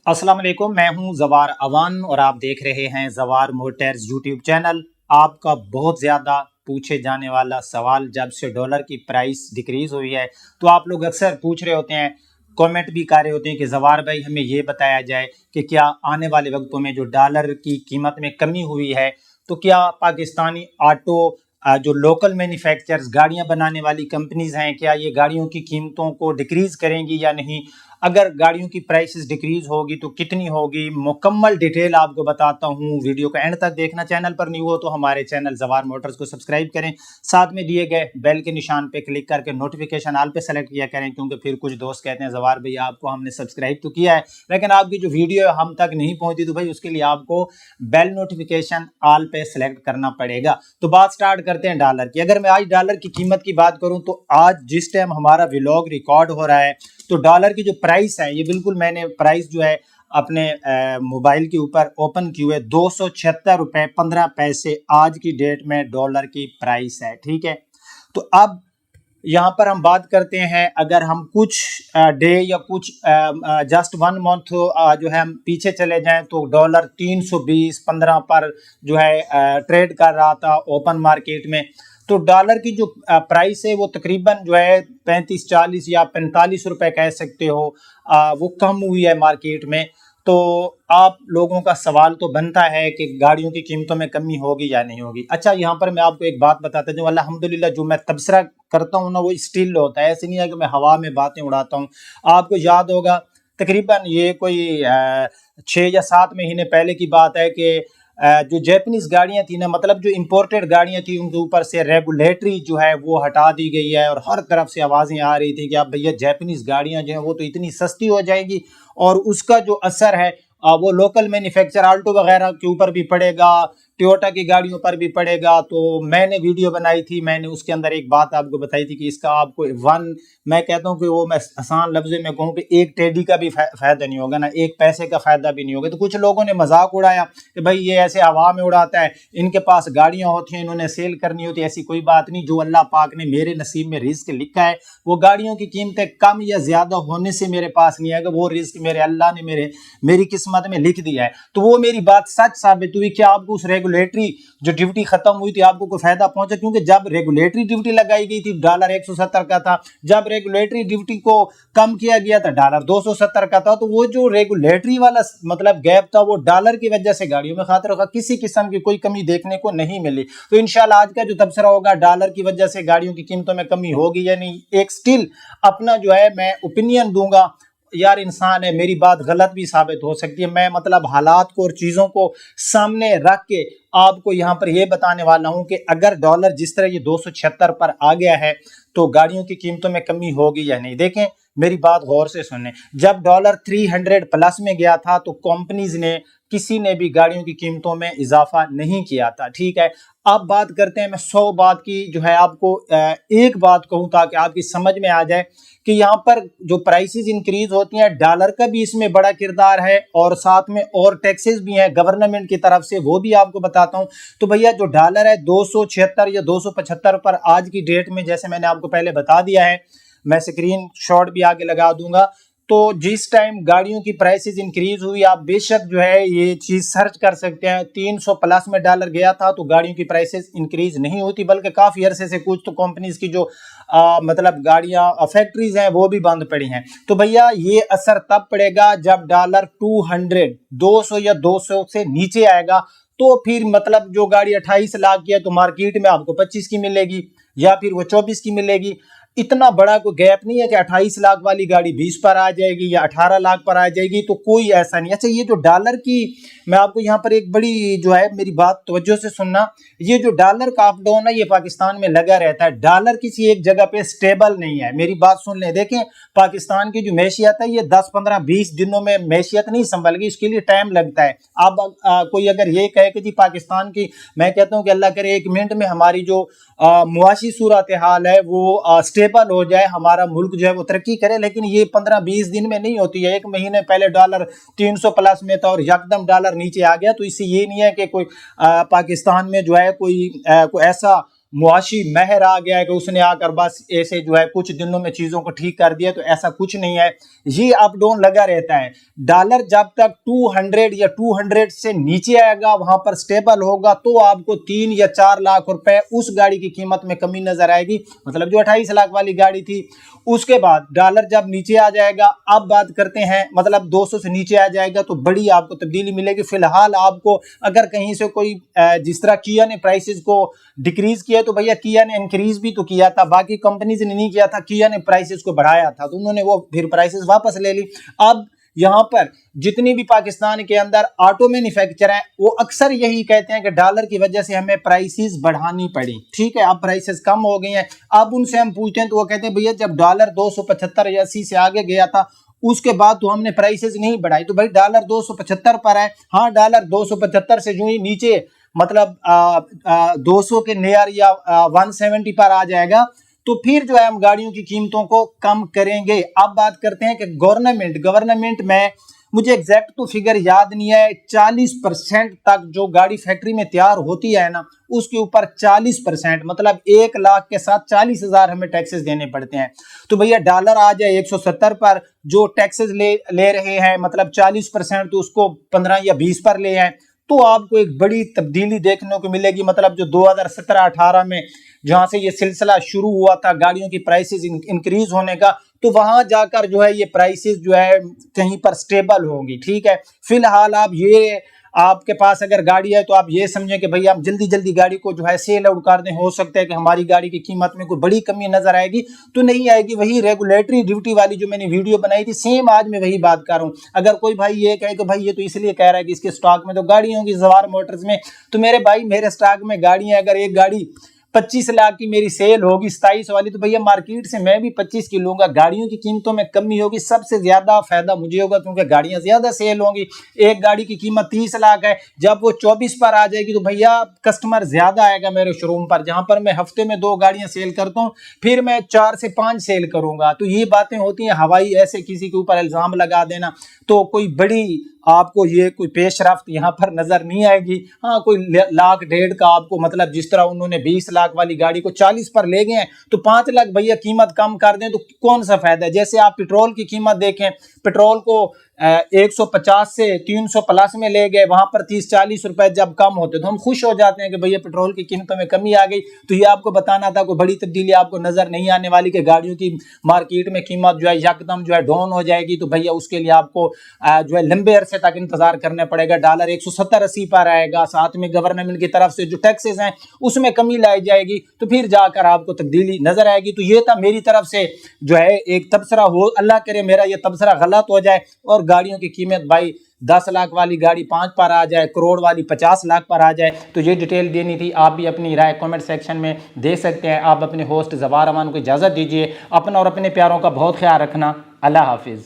अस्सलाम वालेकुम, मैं हूं जवार अवान और आप देख रहे हैं जवार मोटर्स यूट्यूब चैनल। आपका बहुत ज़्यादा पूछे जाने वाला सवाल, जब से डॉलर की प्राइस डिक्रीज़ हुई है तो आप लोग अक्सर पूछ रहे होते हैं, कमेंट भी कर रहे होते हैं कि जवार भाई हमें ये बताया जाए कि क्या आने वाले वक्तों में जो डॉलर की कीमत में कमी हुई है तो क्या पाकिस्तानी ऑटो जो लोकल मैन्युफैक्चरर्स गाड़ियां बनाने वाली कंपनीज हैं, क्या ये गाड़ियों की कीमतों को डिक्रीज़ करेंगी या नहीं। अगर गाड़ियों की प्राइसेस डिक्रीज होगी तो कितनी होगी, मुकम्मल डिटेल आपको बताता हूँ। वीडियो का एंड तक देखना। चैनल पर न्यू हो तो हमारे चैनल जवार मोटर्स को सब्सक्राइब करें, साथ में दिए गए बेल के निशान पे क्लिक करके नोटिफिकेशन ऑल पे सेलेक्ट किया करें, क्योंकि फिर कुछ दोस्त कहते हैं जवार भाई आपको हमने सब्सक्राइब तो किया है लेकिन आपकी जो वीडियो है हम तक नहीं पहुंची, तो भाई उसके लिए आपको बेल नोटिफिकेशन ऑल पे सेलेक्ट करना पड़ेगा। तो बात स्टार्ट करते हैं डॉलर की। अगर मैं आज डॉलर की कीमत की बात करूं तो आज जिस टाइम हमारा व्लॉग रिकॉर्ड हो रहा है तो डॉलर की जो प्राइस है, ये बिल्कुल मैंने प्राइस जो है अपने मोबाइल के ऊपर ओपन की हुई है, 276 रुपये 15 पैसे आज की डेट में डॉलर की प्राइस है। ठीक है, तो अब यहाँ पर हम बात करते हैं, अगर हम कुछ डे या कुछ जस्ट 1 मंथ जो है हम पीछे चले जाएं तो डॉलर 320-15 पर जो है ट्रेड कर रहा था ओपन मार्केट में। तो डॉलर की जो प्राइस है वो तकरीबन जो है 35-40 या 45 रुपए कह सकते हो, वो कम हुई है मार्केट में। तो आप लोगों का सवाल तो बनता है कि गाड़ियों की कीमतों में कमी होगी या नहीं होगी। अच्छा, यहाँ पर मैं आपको एक बात बताता हूँ, जो अल्हम्दुलिल्लाह जो मैं तबसरा करता हूँ ना वो स्टिल होता है, ऐसे नहीं है कि मैं हवा में बातें उड़ाता हूँ। आपको याद होगा तकरीबन ये कोई 6 या 7 महीने पहले की बात है कि जो जैपनीज गाड़ियां थी ना, मतलब जो इंपोर्टेड गाड़ियां थी, उनके ऊपर से रेगुलेटरी जो है वो हटा दी गई है और हर तरफ से आवाज़ें आ रही थी कि अब भैया जैपनीज गाड़ियां जो है वो तो इतनी सस्ती हो जाएगी और उसका जो असर है वो लोकल मैन्युफैक्चर आल्टो वगैरह के ऊपर भी पड़ेगा, टोयोटा की गाड़ियों पर भी पड़ेगा। तो मैंने वीडियो बनाई थी, मैंने उसके अंदर एक बात आपको बताई थी कि इसका आपको मैं कहता हूँ कि वो मैं आसान लफ्ज़ों में कहूँ कि एक टेडी का भी फायदा नहीं होगा ना, एक पैसे का फायदा भी नहीं होगा। तो कुछ लोगों ने मजाक उड़ाया कि भाई ये ऐसे हवा में उड़ाता है, इनके पास गाड़ियां होती हैं, इन्होंने सेल करनी होती है। ऐसी कोई बात नहीं, जो अल्लाह पाक ने मेरे नसीब में रिस्क लिखा है वो गाड़ियों की कीमतें कम या ज्यादा होने से मेरे पास नहीं आएगा, वो रिस्क मेरे अल्लाह ने मेरी किस्मत में लिख दिया है। तो वो मेरी बात सच साबित हुई। क्या आपको उस रेगुलेटरी जो ड्यूटी खत्म हुई थी आपको कोई फायदा पहुंचा? क्योंकि जब रेगुलेटरी ड्यूटी लगाई गई थी डॉलर 170 का था, जब रेगुलेटरी ड्यूटी को कम किया गया था डॉलर 270 का था। तो वो जो रेगुलेटरी वाला मतलब गैप था वो डॉलर की वजह से गाड़ियों में खातिर होगा, किसी किस्म की कोई कमी देखने को नहीं मिली। तो इंशाल्लाह आज का जो तबसरा होगा डॉलर की वजह से गाड़ियों की कीमतों में कमी होगी या नहीं, एक स्टिल अपना जो है मैं ओपिनियन दूंगा। यार इंसान है, मेरी बात गलत भी साबित हो सकती है। मैं मतलब हालात को और चीज़ों को सामने रख के आपको यहाँ पर यह बताने वाला हूँ कि अगर डॉलर जिस तरह ये 276 पर आ गया है तो गाड़ियों की कीमतों में कमी होगी या नहीं। देखें, मेरी बात गौर से सुने। जब डॉलर 300 प्लस में गया था तो कंपनीज ने किसी ने भी गाड़ियों की कीमतों में इजाफा नहीं किया था। ठीक है, अब बात करते हैं, मैं 100 बात की जो है आपको एक बात कहूँ ताकि आपकी समझ में आ जाए कि यहाँ पर जो प्राइसेस इंक्रीज होती हैं डॉलर का भी इसमें बड़ा किरदार है और साथ में और टैक्सेस भी हैं गवर्नमेंट की तरफ से, वो भी आपको बताता हूँ। तो भैया जो डॉलर है 276 या 275 पर आज की डेट में, जैसे मैंने आपको पहले बता दिया है, मैं स्क्रीन शॉट भी आगे लगा दूंगा। तो जिस टाइम गाड़ियों की प्राइसेस इंक्रीज हुई, आप बेशक जो है ये चीज सर्च कर सकते हैं, 300 प्लस में डॉलर गया था तो गाड़ियों की प्राइसेस इंक्रीज नहीं होती, बल्कि काफी अरसे से कुछ तो कंपनीज की जो मतलब गाड़ियां फैक्ट्रीज हैं वो भी बंद पड़ी हैं। तो भैया ये असर तब पड़ेगा जब डॉलर 200 या 200 से नीचे आएगा। तो फिर मतलब जो गाड़ी 28 लाख की है तो मार्केट में आपको 25 की मिलेगी या फिर वो 24 की मिलेगी। इतना बड़ा कोई गैप नहीं है कि 28 लाख वाली गाड़ी 20 पर आ जाएगी या 18 लाख पर आ जाएगी, तो कोई ऐसा नहीं। अच्छा, ये जो डॉलर की, मैं आपको यहाँ पर एक बड़ी जो है मेरी बात तवज्जो से सुनना, ये जो डॉलर का अप डाउन है ये पाकिस्तान में लगा रहता है। डॉलर किसी एक जगह पे स्टेबल नहीं है, मेरी बात सुन लें। देखें, पाकिस्तान की जो मैशियत है ये 10-15-20 दिनों में मैशियत नहीं संभल गई, इसके लिए टाइम लगता है। अब कोई अगर ये कहे कि जी पाकिस्तान की, मैं कहता हूँ कि अल्लाह करे 1 मिनट में हमारी जो मुआशी सूरत हाल है वो स्टेबल हो जाए, हमारा मुल्क जो है वो तरक्की करे, लेकिन ये 15-20 दिन में नहीं होती है। 1 महीने पहले डॉलर 300 प्लस में था और यकदम डॉलर नीचे आ गया। तो इससे ये नहीं है कि कोई पाकिस्तान में जो है कोई ऐसा मुआशी महर आ गया है कि उसने आकर बस ऐसे जो है कुछ दिनों में चीजों को ठीक कर दिया, तो ऐसा कुछ नहीं है। ये अप डाउन लगा रहता है। डॉलर जब तक 200 या 200 से नीचे आएगा, वहां पर स्टेबल होगा, तो आपको 3 या 4 लाख रुपए उस गाड़ी की कीमत में कमी नजर आएगी। मतलब जो 28 लाख वाली गाड़ी थी, उसके बाद डॉलर जब नीचे आ जाएगा, अब बात करते हैं मतलब 200 से नीचे आ जाएगा तो बड़ी आपको तब्दीली मिलेगी। फिलहाल आपको अगर कहीं से कोई जिस तरह किया ने प्राइसेस को डिक्रीज किया, तो भैया किया ने इंक्रीज भी तो किया था, बाकी कंपनीज ने नहीं किया था। किया ने प्राइसेस को बढ़ाया था, तो उन्होंने वो फिर प्राइसेस वापस ले ली। अब यहां पर जितनी भी पाकिस्तान के अंदर ऑटो मैन्युफैक्चर है, वो अक्सर यही कहते हैं कि डॉलर की वजह से हमें प्राइसेस बढ़ानी पड़ी। ठीक है, अब प्राइसेस कम हो गई हैं। अब उनसे हम पूछते हैं तो वो कहते हैं भैया जब डॉलर 275 या 80 से आगे गया था, उसके बाद तो हमने प्राइसेस नहीं बढ़ाई। तो भाई डॉलर 275 पर है, हाँ डॉलर 275 से जो ही नीचे मतलब 200 के नियर या 170 पर आ जाएगा, तो फिर जो है हम गाड़ियों की कीमतों को कम करेंगे। अब बात करते हैं कि गवर्नमेंट में मुझे एग्जैक्ट तो फिगर याद नहीं है, 40% तक जो गाड़ी फैक्ट्री में तैयार होती है ना, उसके ऊपर 40% मतलब 1 लाख के साथ 40,000 हमें टैक्सेस देने पड़ते हैं। तो भैया डॉलर आ जाए 170 पर, जो टैक्सेस ले रहे हैं मतलब 40%, तो उसको 15 या 20 पर ले आए, तो आपको एक बड़ी तब्दीली देखने को मिलेगी। मतलब जो 2017-18 में जहां से ये सिलसिला शुरू हुआ था गाड़ियों की प्राइसेस इंक्रीज होने का, तो वहां जाकर जो है ये प्राइसेस जो है कहीं पर स्टेबल होंगी। ठीक है, फिलहाल आप ये आपके पास अगर गाड़ी है तो आप ये समझें कि भैया हम जल्दी जल्दी गाड़ी को जो है सेल आउट कर दें। हो सकता है कि हमारी गाड़ी की कीमत में कोई बड़ी कमी नजर आएगी, तो नहीं आएगी। वही रेगुलेटरी ड्यूटी वाली जो मैंने वीडियो बनाई थी, सेम आज मैं वही बात कर रहा हूँ। अगर कोई भाई ये कहे कि भाई ये तो इसलिए कह रहा है कि इसके स्टॉक में तो गाड़ी होगी जवार मोटर्स में, तो मेरे भाई मेरे स्टॉक में गाड़ियां, अगर एक गाड़ी 25 लाख की मेरी सेल होगी 27 वाली, तो भैया मार्केट से मैं भी 25 की लूंगा। गाड़ियों की कीमतों में कमी होगी, सबसे ज्यादा फायदा मुझे होगा क्योंकि गाड़ियां ज्यादा सेल होंगी। एक गाड़ी की कीमत 30 लाख है, जब वो 24 पर आ जाएगी तो भैया कस्टमर ज्यादा आएगा मेरे शोरूम पर। जहां पर मैं हफ्ते में 2 गाड़ियां सेल करता हूं, फिर मैं 4 से 5 सेल करूंगा। तो ये बातें होती हैं हवाई, ऐसे किसी के ऊपर इल्जाम लगा देना, तो कोई बड़ी आपको ये कोई पेशरफ्त यहाँ पर नजर नहीं आएगी। हाँ, कोई 1.5 लाख का आपको मतलब जिस तरह उन्होंने 20 लाख वाली गाड़ी को 40 पर ले गए हैं, तो 5 लाख भैया कीमत कम कर दें तो कौन सा फायदा है। जैसे आप पेट्रोल की कीमत देखें, पेट्रोल को 150 से 300 प्लस में ले गए, वहां पर 30-40 रुपए जब कम होते तो हम खुश हो जाते हैं कि भैया पेट्रोल की कीमतों में कमी आ गई। तो ये आपको बताना था, कोई बड़ी तब्दीली आपको नजर नहीं आने वाली कि गाड़ियों की मार्केट में कीमत जो है यकदम जो है डाउन हो जाएगी। तो भैया उसके लिए आपको जो है लंबे अरसे तक इंतजार करना पड़ेगा। डॉलर 170-80 पर आएगा, साथ में गवर्नमेंट की तरफ से जो टैक्सेस हैं उसमें कमी लाई जाएगी, तो फिर जाकर आपको तब्दीली नजर आएगी। तो ये था मेरी तरफ से जो है एक तबसरा, हो अल्लाह करे मेरा ये तबसरा गलत हो जाए और गाड़ियों की कीमत भाई 10 लाख वाली गाड़ी 5 पर आ जाए, करोड़ वाली 50 लाख पर आ जाए। तो ये डिटेल देनी थी। आप भी अपनी राय कमेंट सेक्शन में दे सकते हैं। आप अपने होस्ट ज़फ़र अमान को इजाज़त दीजिए। अपना और अपने प्यारों का बहुत ख्याल रखना। अल्लाह हाफिज़।